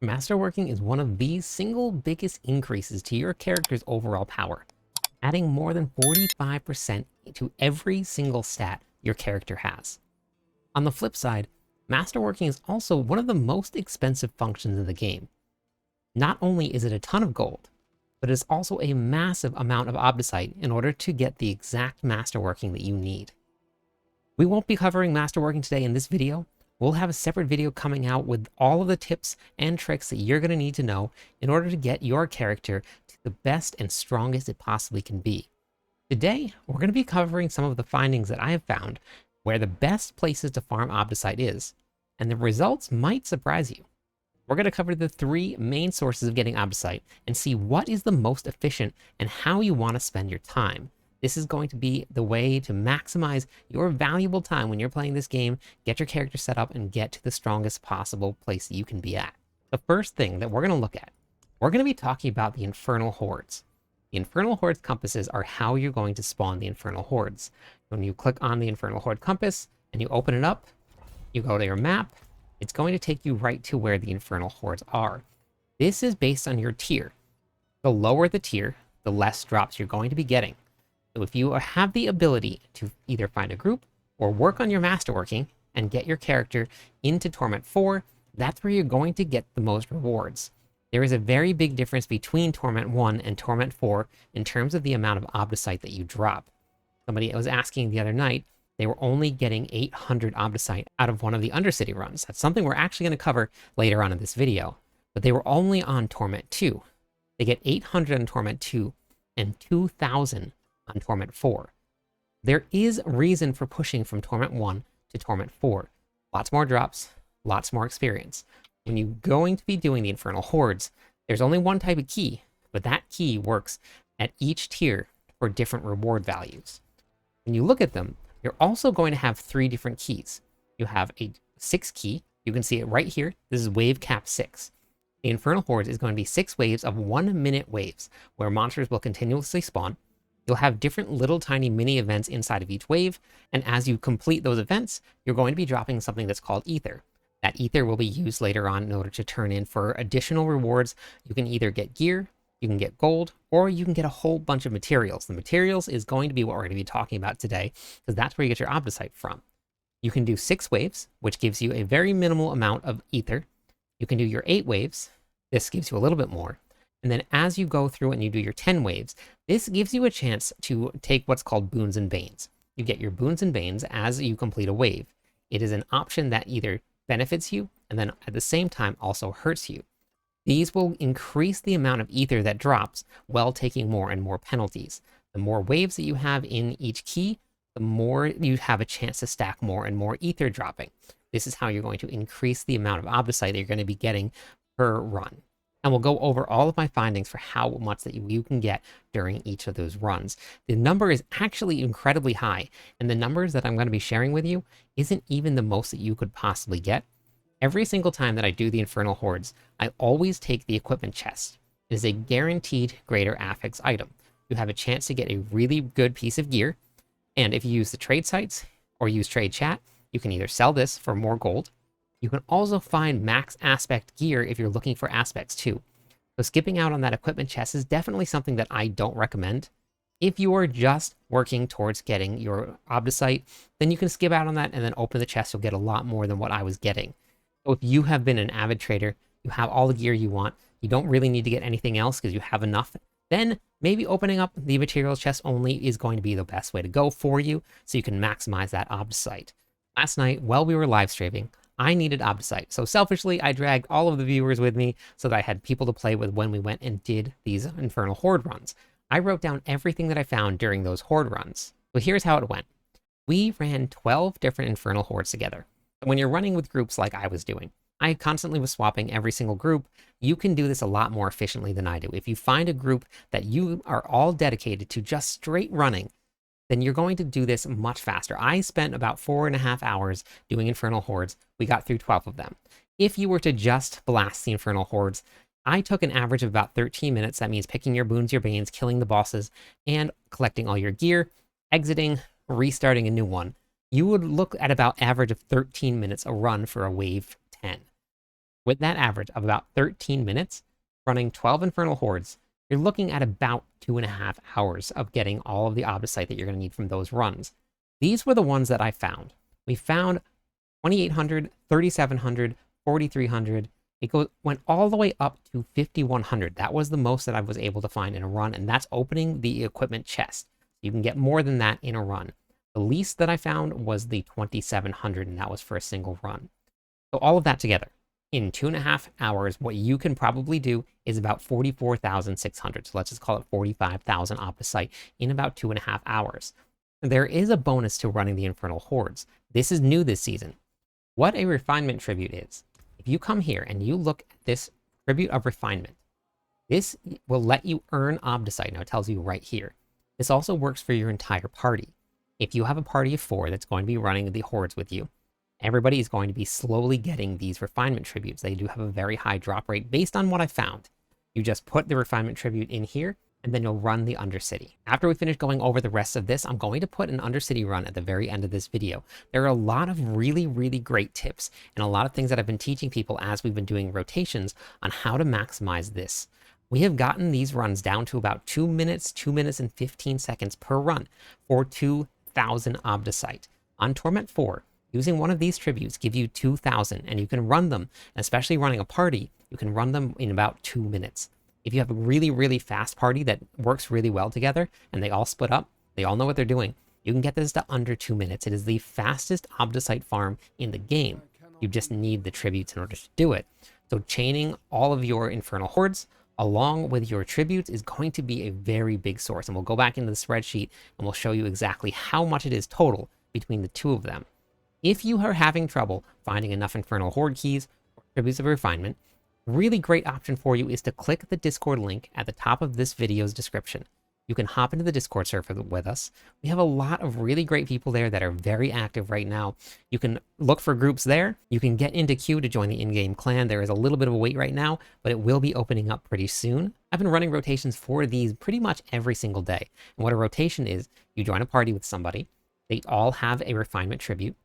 Masterworking is one of the single biggest increases to your character's overall power, adding more than 45% to every single stat your character has. On the flip side, Masterworking is also one of the most expensive functions in the game. Not only is it a ton of gold, but it's also a massive amount of Obducite in order to get the exact Masterworking that you need. We won't be covering Masterworking today in this video. We'll have a separate video coming out with all of the tips and tricks that you're going to need to know in order to get your character to the best and strongest it possibly can be. Today, we're going to be covering some of the findings that I have found where the best places to farm Obducite is, and the results might surprise you. We're going to cover the three main sources of getting Obducite and see what is the most efficient and how you want to spend your time. This is going to be the way to maximize your valuable time when you're playing this game, get your character set up, and get to the strongest possible place that you can be at. The first thing that we're going to look at, we're going to be talking about the infernal hordes. The infernal hordes compasses are how you're going to spawn the infernal hordes. When you click on the infernal horde compass and you open it up, you go to your map, it's going to take you right to where the infernal hordes are. This is based on your tier. The lower the tier, the less drops you're going to be getting. So if you have the ability to either find a group or work on your masterworking and get your character into Torment 4, that's where you're going to get the most rewards. There is a very big difference between Torment 1 and Torment 4 in terms of the amount of Obducite that you drop. Somebody was asking the other night, they were only getting 800 Obducite out of one of the Undercity runs. That's something we're actually going to cover later on in this video. But they were only on Torment 2. They get 800 on Torment 2 and 2,000 on Torment 4. There is reason for pushing from Torment 1 to Torment 4. Lots more drops, lots more experience. When you're going to be doing the Infernal Hordes, there's only one type of key, but that key works at each tier for different reward values. When you look at them, you're also going to have three different keys. You have a 6 key. You can see it right here. This is wave cap 6. The Infernal Hordes is going to be 6 waves of 1-minute waves, where monsters will continuously spawn. You'll have different little tiny mini events inside of each wave, and as you complete those events, you're going to be dropping something that's called ether. That ether will be used later on in order to turn in for additional rewards. You can either get gear, you can get gold, or you can get a whole bunch of materials. The materials is going to be what we're going to be talking about today, because that's where you get your Obducite from. You can do 6 waves, which gives you a very minimal amount of ether. You can do your 8 waves. This gives you a little bit more. And then as you go through and you do your 10 waves, this gives you a chance to take what's called boons and banes. You get your boons and banes as you complete a wave. It is an option that either benefits you and then at the same time also hurts you. These will increase the amount of ether that drops while taking more and more penalties. The more waves that you have in each key, the more you have a chance to stack more and more ether dropping. This is how you're going to increase the amount of Obducite that you're going to be getting per run. And we'll go over all of my findings for how much that you can get during each of those runs. The number is actually incredibly high, and the numbers that I'm going to be sharing with you isn't even the most that you could possibly get. Every single time that I do the Infernal Hordes, I always take the equipment chest. It is a guaranteed greater affix item. You have a chance to get a really good piece of gear, and if you use the trade sites or use trade chat, you can either sell this for more gold. You can also find max aspect gear if you're looking for aspects too. So skipping out on that equipment chest is definitely something that I don't recommend. If you are just working towards getting your Obducite, then you can skip out on that and then open the chest. You'll get a lot more than what I was getting. So if you have been an avid trader, you have all the gear you want, you don't really need to get anything else because you have enough, then maybe opening up the materials chest only is going to be the best way to go for you so you can maximize that Obducite. Last night, while we were live streaming, I needed Obducite. So selfishly, I dragged all of the viewers with me so that I had people to play with when we went and did these Infernal Horde runs. I wrote down everything that I found during those Horde runs. So here's how it went. We ran 12 different Infernal Hordes together. When you're running with groups like I was doing, I constantly was swapping every single group. You can do this a lot more efficiently than I do. If you find a group that you are all dedicated to just straight running, then you're going to do this much faster. I spent about 4.5 hours doing Infernal Hordes. We got through 12 of them. If you were to just blast the Infernal Hordes, I took an average of about 13 minutes. That means picking your boons, your banes, killing the bosses, and collecting all your gear, exiting, restarting a new one. You would look at about average of 13 minutes a run for a wave 10. With that average of about 13 minutes, running 12 infernal hordes, you're looking at about 2.5 hours of getting all of the Obducite that you're going to need from those runs. These were the ones that I found. We found 2800, 3700, 4300. Went all the way up to 5100. That was the most that I was able to find in a run, and that's opening the equipment chest. You can get more than that in a run. The least that I found was the 2700, and that was for a single run. So all of that together, in 2.5 hours, what you can probably do is about 44,600. So let's just call it 45,000 Obducite in about 2.5 hours. There is a bonus to running the Infernal Hordes. This is new this season. What a Refinement Tribute is. If you come here and you look at this Tribute of Refinement, this will let you earn Obducite. Now it tells you right here. This also works for your entire party. If you have a party of 4 that's going to be running the Hordes with you, everybody is going to be slowly getting these Refinement Tributes. They do have a very high drop rate based on what I found. You just put the Refinement Tribute in here, and then you'll run the Undercity. After we finish going over the rest of this, I'm going to put an Undercity run at the very end of this video. There are a lot of really, really great tips and a lot of things that I've been teaching people as we've been doing rotations on how to maximize this. We have gotten these runs down to about 2 minutes, 2 minutes and 15 seconds per run for 2,000 Obducite. On Torment 4, using one of these tributes give you 2,000, and you can run them, especially running a party, you can run them in about 2 minutes. If you have a really, really fast party that works really well together, and they all split up, they all know what they're doing, you can get this to under 2 minutes. It is the fastest Obducite farm in the game. You just need the tributes in order to do it. So chaining all of your Infernal Hordes along with your tributes is going to be a very big source. And we'll go back into the spreadsheet and we'll show you exactly how much it is total between the two of them. If you are having trouble finding enough Infernal Horde keys or tributes of refinement, really great option for you is to click the Discord link at the top of this video's description. You can hop into the Discord server with us. We have a lot of really great people there that are very active right now. You can look for groups there. You can get into queue to join the in-game clan. There is a little bit of a wait right now, but it will be opening up pretty soon. I've been running rotations for these pretty much every single day. And what a rotation is, you join a party with somebody. They all have a refinement tribute.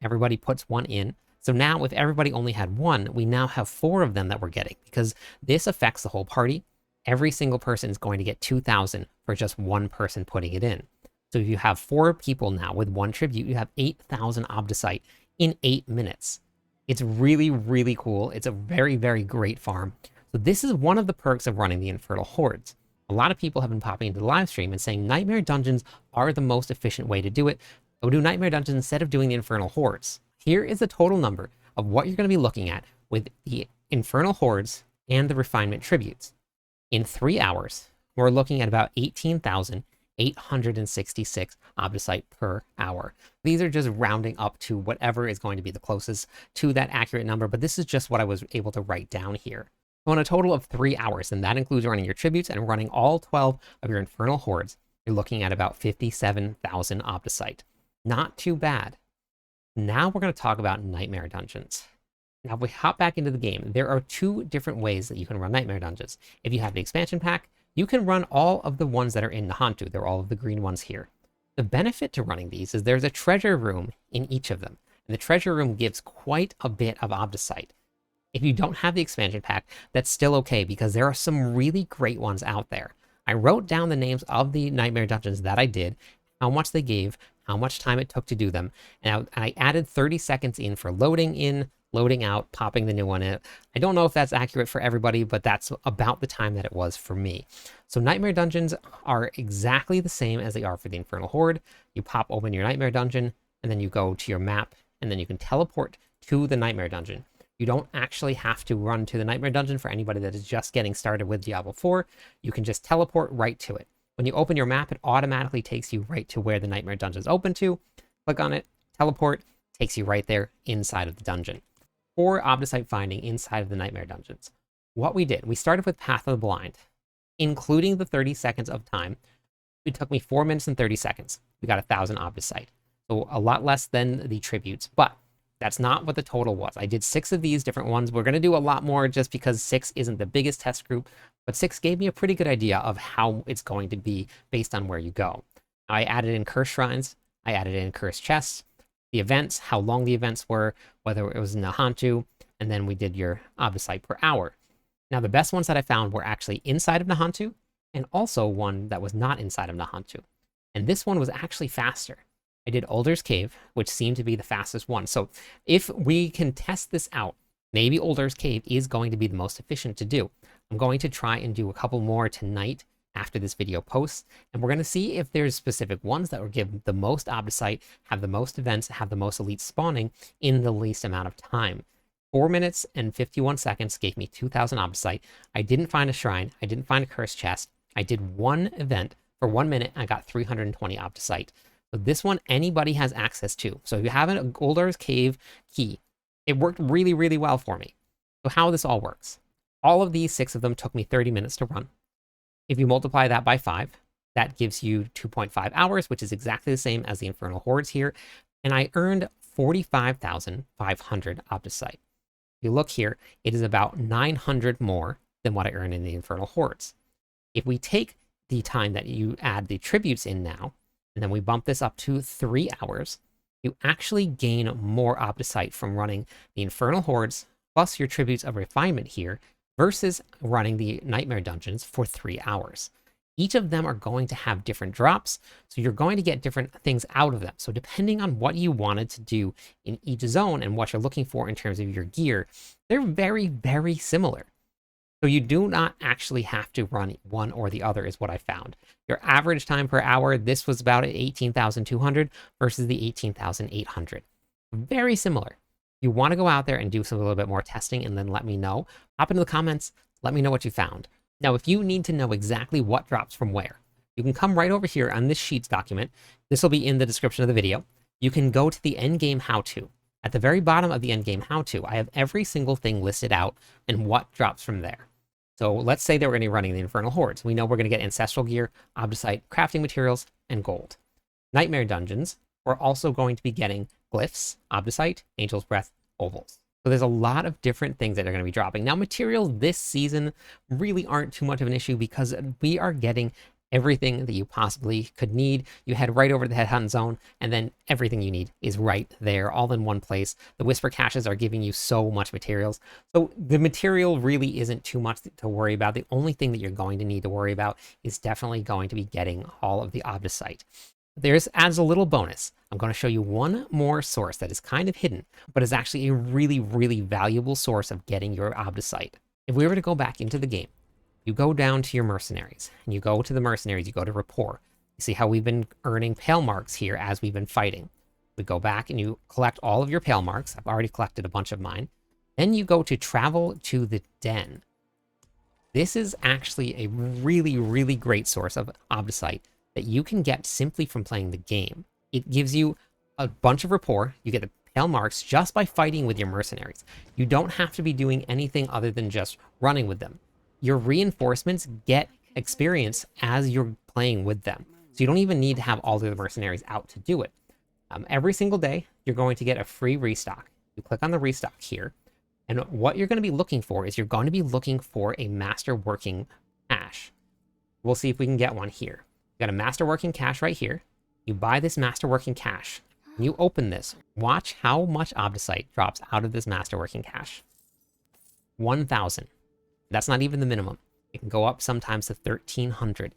Everybody puts one in. So now if everybody only had one, we now have 4 of them that we're getting because this affects the whole party. Every single person is going to get 2,000 for just one person putting it in. So if you have 4 people now with one tribute, you have 8,000 Obducite in 8 minutes. It's really, really cool. It's a very, very great farm. So this is one of the perks of running the Infernal Hordes. A lot of people have been popping into the live stream and saying Nightmare Dungeons are the most efficient way to do it. Go do Nightmare Dungeons instead of doing the Infernal Hordes. Here is the total number of what you're going to be looking at with the Infernal Hordes and the Refinement Tributes. In 3 hours, we're looking at about 18,866 Obducite per hour. These are just rounding up to whatever is going to be the closest to that accurate number, but this is just what I was able to write down here. So in a total of 3 hours, and that includes running your tributes and running all 12 of your Infernal Hordes, you're looking at about 57,000 Obducite. Not too bad. Now we're going to talk about Nightmare Dungeons. Now, if we hop back into the game, there are 2 different ways that you can run Nightmare Dungeons. If you have the expansion pack, you can run all of the ones that are in Nahantu. They're all of the green ones here. The benefit to running these is there's a treasure room in each of them, and the treasure room gives quite a bit of Obducite. If you don't have the expansion pack, that's still okay because there are some really great ones out there. I wrote down the names of the Nightmare Dungeons that I did, how much they gave, how much time it took to do them, and I added 30 seconds in for loading in, loading out, popping the new one in. I don't know if that's accurate for everybody, but that's about the time that it was for me. So Nightmare Dungeons are exactly the same as they are for the Infernal Horde. You pop open your Nightmare Dungeon, and then you go to your map, and then you can teleport to the Nightmare Dungeon. You don't actually have to run to the Nightmare Dungeon for anybody that is just getting started with Diablo 4. You can just teleport right to it. When you open your map, it automatically takes you right to where the Nightmare Dungeon is open to. Click on it, teleport, takes you right there inside of the dungeon. For Obducite finding inside of the Nightmare Dungeons, what we did, we started with Path of the Blind, including the 30 seconds of time. It took me 4 minutes and 30 seconds. We got 1,000 Obducite. So a lot less than the tributes, but that's not what the total was. I did 6 of these different ones. We're going to do a lot more just because 6 isn't the biggest test group, but 6 gave me a pretty good idea of how it's going to be based on where you go. I added in cursed shrines. I added in cursed chests, the events, how long the events were, whether it was in Nahantu, and then we did your Obducite per hour. Now, the best ones that I found were actually inside of Nahantu, and also one that was not inside of Nahantu. And this one was actually faster. I did Older's Cave, which seemed to be the fastest one. So if we can test this out, maybe Older's Cave is going to be the most efficient to do. I'm going to try and do a couple more tonight after this video posts, and we're going to see if there's specific ones that will give the most Obducite, have the most events, have the most elite spawning in the least amount of time. 4 minutes and 51 seconds gave me 2,000 Obducite. I didn't find a shrine. I didn't find a cursed chest. I did one event. For 1 minute, I got 320 Obducite. So this one, anybody has access to. So if you have an Older's Cave key, it worked really, really well for me. So how this all works. All of these 6 of them took me 30 minutes to run. If you multiply that by 5, that gives you 2.5 hours, which is exactly the same as the Infernal Hordes here. And I earned 45,500 Obducite. If you look here, it is about 900 more than what I earned in the Infernal Hordes. If we take the time that you add the tributes in now, and then we bump this up to 3 hours, you actually gain more Obducite from running the Infernal Hordes, plus your tributes of Refinement here, versus running the Nightmare Dungeons for 3 hours. Each of them are going to have different drops, so you're going to get different things out of them. So depending on what you wanted to do in each zone and what you're looking for in terms of your gear, they're very, very similar. So you do not actually have to run one or the other is what I found. Your average time per hour, this was about 18,200 versus the 18,800. Very similar. You want to go out there and do some a little bit more testing and then let me know. Hop into the comments, let me know what you found. Now, if you need to know exactly what drops from where, you can come right over here on this Sheets document. This will be in the description of the video. You can go to the endgame how-to. At the very bottom of the endgame how-to, I have every single thing listed out and what drops from there. So let's say that we're going to be running the Infernal Hordes. We know we're going to get Ancestral Gear, Obducite, crafting materials, and gold. Nightmare Dungeons, we're also going to be getting Glyphs, Obducite, Angel's Breath, Ovals. So there's a lot of different things that are going to be dropping. Now, materials this season really aren't too much of an issue because we are getting everything that you possibly could need. You head right over to the Headhunt Zone, and then everything you need is right there, all in one place. The Whisper Caches are giving you so much materials. So the material really isn't too much to worry about. The only thing that you're going to need to worry about is definitely going to be getting all of the Obducite. As a little bonus, I'm going to show you one more source that is kind of hidden, but is actually a really, really valuable source of getting your Obducite. If we were to go back into the game, you go down to your Mercenaries, and you go to the Mercenaries, you go to Rapport. You see how we've been earning Pale Marks here as we've been fighting. We go back and you collect all of your Pale Marks. I've already collected a bunch of mine. Then you go to Travel to the Den. This is actually a really, really great source of Obducite that you can get simply from playing the game. It gives you a bunch of rapport. You get the Pale Marks just by fighting with your Mercenaries. You don't have to be doing anything other than just running with them. Your reinforcements get experience as you're playing with them. So you don't even need to have all of the Mercenaries out to do it. Every single day, you're going to get a free restock. You click on the restock here. And what you're going to be looking for is you're going to be looking for a Masterworking cache. We'll see if we can get one here. You got a Masterworking cache right here. You buy this Masterworking cache. You open this. Watch how much Obducite drops out of this Masterworking cache. 1,000. That's not even the minimum. It can go up sometimes to 1,300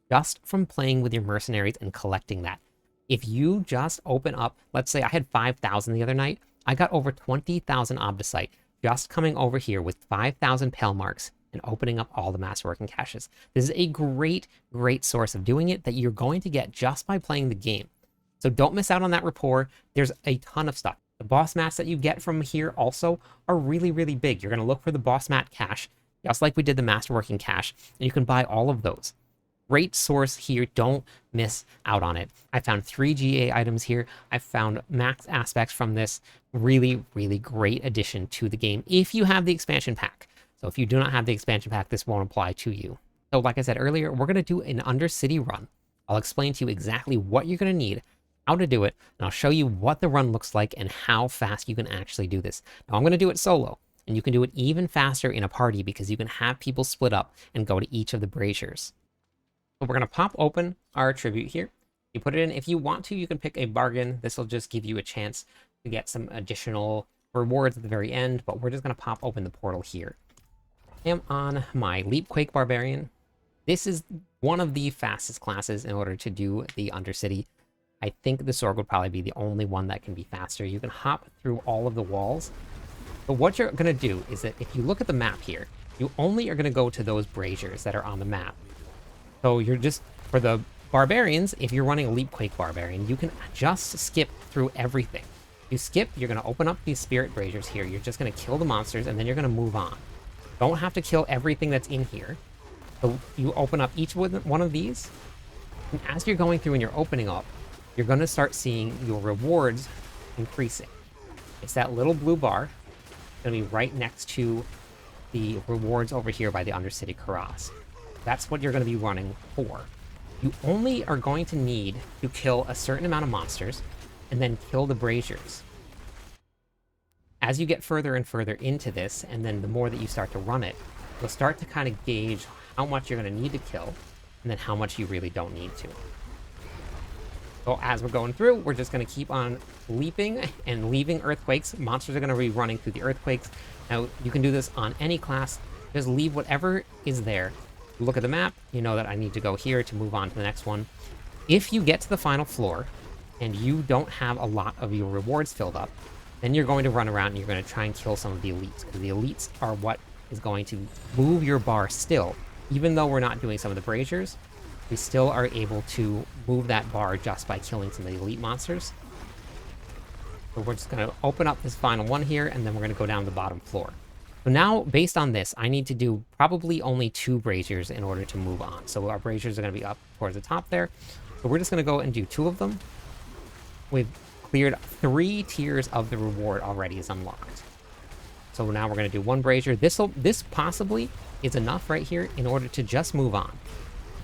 just from playing with your Mercenaries and collecting that. If you just open up, let's say I had 5,000 the other night, I got over 20,000 Obducite just coming over here with 5,000 Pale Marks and opening up all the Masterworking caches. This is a great, great source of doing it that you're going to get just by playing the game. So don't miss out on that rapport. There's a ton of stuff. The boss mats that you get from here also are really, really big. You're going to look for the boss mat cache, just like we did the Masterworking cache, and you can buy all of those. Great source here. Don't miss out on it. I found 3 GA items here. I found max aspects from this. Really, really great addition to the game if you have the expansion pack. So if you do not have the expansion pack, this won't apply to you. So like I said earlier, we're going to do an Undercity run. I'll explain to you exactly what you're going to need, how to do it, and I'll show you what the run looks like and how fast you can actually do this. Now I'm going to do it solo. And you can do it even faster in a party because you can have people split up and go to each of the braziers. So we're going to pop open our tribute here. You put it in. If you want to, you can pick a bargain. This will just give you a chance to get some additional rewards at the very end, but we're just going to pop open the portal here. I am on my Leapquake Barbarian. This is one of the fastest classes in order to do the Undercity. I think the Sorg would probably be the only one that can be faster. You can hop through all of the walls. But what you're going to do is that if you look at the map here, you only are going to go to those braziers that are on the map. So you're just, for the Barbarians, if you're running a Leapquake Barbarian, you can just skip through everything. You skip, you're going to open up these Spirit Braziers here. You're just going to kill the monsters, and then you're going to move on. Don't have to kill everything that's in here. So you open up each one of these, and as you're going through and you're opening up, you're going to start seeing your rewards increasing. It's that little blue bar. It's going to be right next to the rewards over here by the Undercity Karas. That's what you're going to be running for. You only are going to need to kill a certain amount of monsters and then kill the braziers. As you get further and further into this, and then the more that you start to run it, you'll start to kind of gauge how much you're going to need to kill, and then how much you really don't need to. So as we're going through, we're just going to keep on leaping and leaving earthquakes. Monsters are going to be running through the earthquakes. Now, you can do this on any class. Just leave whatever is there. Look at the map. You know that I need to go here to move on to the next one. If you get to the final floor, and you don't have a lot of your rewards filled up, then you're going to run around and you're going to try and kill some of the elites, because the elites are what is going to move your bar still. Even though we're not doing some of the braziers, we still are able to move that bar just by killing some of the elite monsters. So we're just going to open up this final one here, and then we're going to go down to the bottom floor. So now, based on this, I need to do probably only 2 braziers in order to move on. So our braziers are going to be up towards the top there. So we're just going to go and do 2 of them. We've cleared 3 tiers of the reward already is unlocked. So now we're going to do 1 brazier. This possibly is enough right here in order to just move on.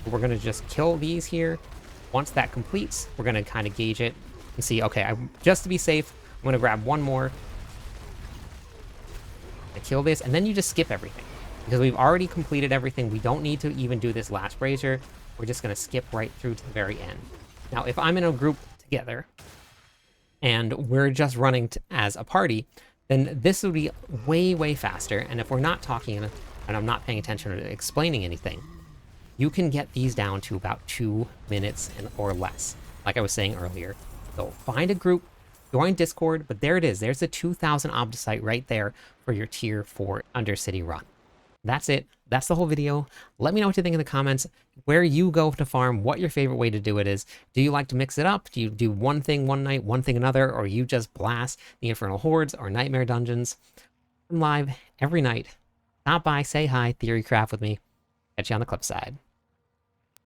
We're going to just kill these here. Once that completes, we're going to kind of gauge it and see, okay, just to be safe, I'm going to grab 1 more. I kill this, and then you just skip everything. Because we've already completed everything, we don't need to even do this last brazier. We're just going to skip right through to the very end. Now, if I'm in a group together, and we're just running as a party, then this would be way, way faster. And if we're not talking, and I'm not paying attention to explaining anything, you can get these down to about 2 minutes or less, like I was saying earlier. So find a group, join Discord, but there it is. There's the 2000 Obducite right there for your tier 4 Undercity run. That's it. That's the whole video. Let me know what you think in the comments, where you go to farm, what your favorite way to do it is. Do you like to mix it up? Do you do one thing one night, one thing another, or you just blast the infernal hordes or nightmare dungeons? I'm live every night. Stop by, say hi, theory craft with me. Catch you on the clip side.